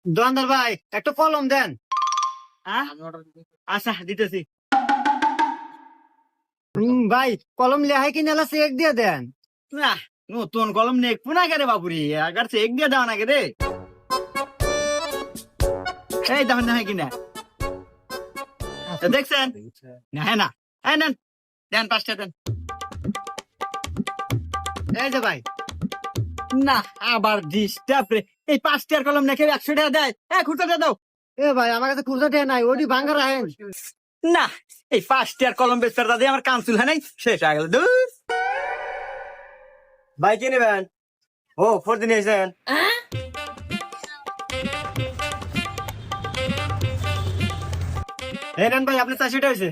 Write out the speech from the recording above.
দোকানদার ভাই একটা কলম দেন। আচ্ছা দিতেছি। ভাই কলম লেহাই কিনে এলা চেক দিয়ে দেন। না নতুন কলম নেই পুনা কে রে বাপুরি আগার চেক দিয়ে দেওয়া নাকি রে। এই দেখেন না কিনা দেখছেন না? হ্যাঁ না হ্যাঁ নেন দেন 5টা দেন। এই যে ভাই না আবার ডিস্টার্ব রে। এই 5টার কলম নাকি 100 টাকা দেয়। খুঁড়তে দাও। এ ভাই আমার কাছে খুচরা টেয়া নাই, ওটি ভাঙ্গা রাখেন। না এই 5টার কলম বেচার দাদা আমার কাউন্সিল হয় নাই, শেষ হয়ে গেল। দূর ভাই কি নেবেন? ও 4 দিন এসেছেন। এই নেন ভাই আপনি 400 টাকা হয়েছে।